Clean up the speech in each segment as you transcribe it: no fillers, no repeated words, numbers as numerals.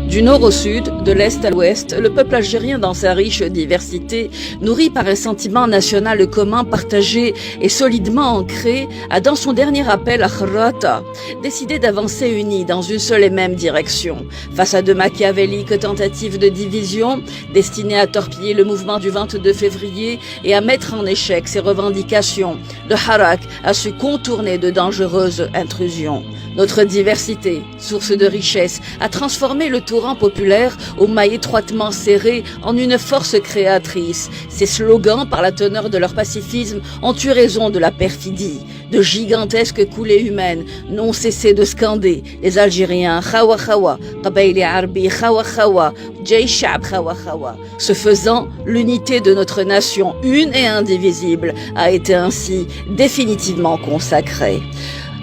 Du nord au sud, de l'est à l'ouest, le peuple algérien dans sa riche diversité, nourri par un sentiment national commun partagé et solidement ancré, a dans son dernier appel à Kharrata décidé d'avancer uni dans une seule et même direction. Face à de machiavéliques tentatives de division destinées à torpiller le mouvement du 22 février et à mettre en échec ses revendications, le Harak a su contourner de dangereuses intrusions. Notre diversité, source de richesse, a transformé le torrent populaire au mailles étroitement serré en une force créatrice. Ces slogans, par la teneur de leur pacifisme, ont eu raison de la perfidie. De gigantesques coulées humaines n'ont cessé de scander les Algériens Khawa Khawa, Qabaili Arbi Khawa Khawa, Jay Shab Khawa Khawa. Ce faisant, l'unité de notre nation, une et indivisible, a été ainsi définitivement consacrée.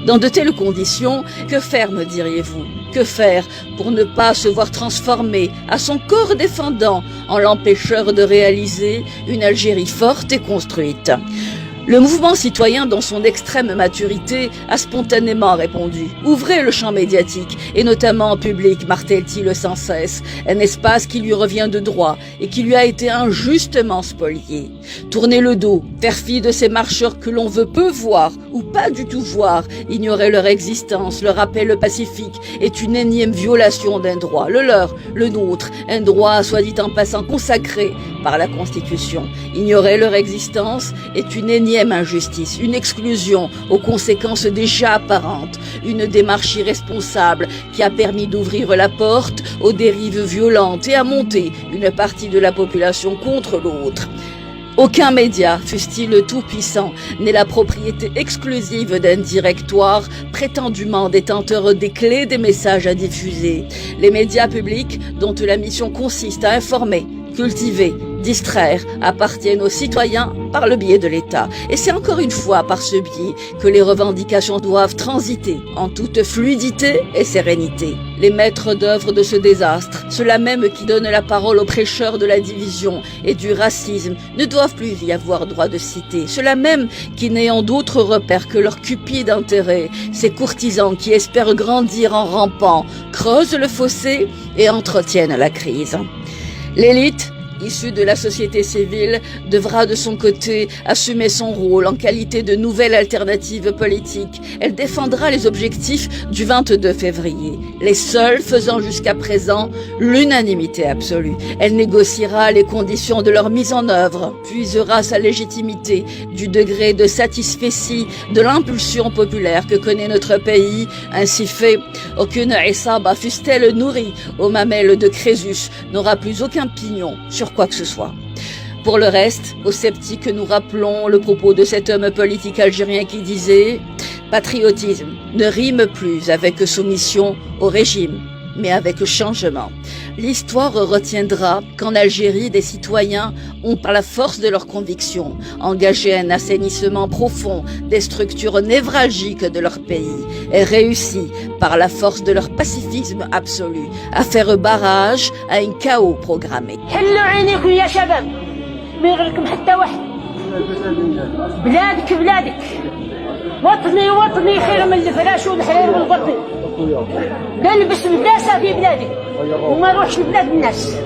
Dans de telles conditions, que faire, me diriez-vous? Que faire pour ne pas se voir transformer à son corps défendant en l'empêcheur de réaliser une Algérie forte et construite? Le mouvement citoyen, dans son extrême maturité, a spontanément répondu. Ouvrez le champ médiatique, et notamment en public, martèle-t-il sans cesse, un espace qui lui revient de droit et qui lui a été injustement spolié. Tournez le dos, faire fi de ces marcheurs que l'on veut peu voir ou pas du tout voir, ignorer leur existence, leur appel pacifique est une énième violation d'un droit, le leur, le nôtre, un droit, soit dit en passant, consacré par la Constitution. Ignorer leur existence est une énième injustice, une exclusion aux conséquences déjà apparentes, une démarche irresponsable qui a permis d'ouvrir la porte aux dérives violentes et à monter une partie de la population contre l'autre. Aucun média, fût-il tout-puissant, n'est la propriété exclusive d'un directoire prétendument détenteur des clés des messages à diffuser. Les médias publics, dont la mission consiste à informer, cultiver, distraire, appartiennent aux citoyens par le biais de l'État. Et c'est encore une fois par ce biais que les revendications doivent transiter en toute fluidité et sérénité. Les maîtres d'œuvre de ce désastre, ceux-là même qui donnent la parole aux prêcheurs de la division et du racisme, ne doivent plus y avoir droit de citer. Ceux-là même qui, n'ayant d'autres repères que leur cupide intérêt, ces courtisans qui espèrent grandir en rampant, creusent le fossé et entretiennent la crise. L'élite, issue de la société civile, devra de son côté assumer son rôle en qualité de nouvelle alternative politique. Elle défendra les objectifs du 22 février, les seuls faisant jusqu'à présent l'unanimité absolue. Elle négociera les conditions de leur mise en œuvre, puisera sa légitimité du degré de satisfecit de l'impulsion populaire que connaît notre pays. Ainsi fait, aucune Issaba, fût-elle nourrie aux mamelles de Crésus, n'aura plus aucun pignon sur quoi que ce soit. Pour le reste, aux sceptiques, nous rappelons le propos de cet homme politique algérien qui disait « Patriotisme ne rime plus avec soumission au régime, mais avec changement. » L'histoire retiendra qu'en Algérie, des citoyens ont, par la force de leurs convictions, engagé un assainissement profond des structures névralgiques de leur pays et réussi, par la force de leur pacifisme absolu, à faire barrage à un chaos programmé. وطني وطني خير من الفراش والحرير والبطن. نلبس مداسة في بلادي وما نروحش لبلاد الناس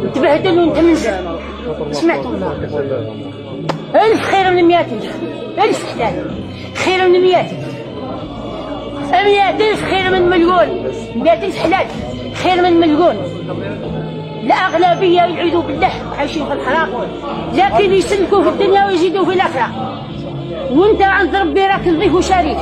نتبهدل ونتمنزل. سمعت الله ألف خير من 100 ألف حلال خير من 100 ألف خير من مليون 100,000 حلال خير من مليون. الأغلبية يعيدوا بالله وعايشين في الحرام لكن يسلكوا في الدنيا ويزيدوا في الآخرة وانت عند ربي راك نظيف وشريف.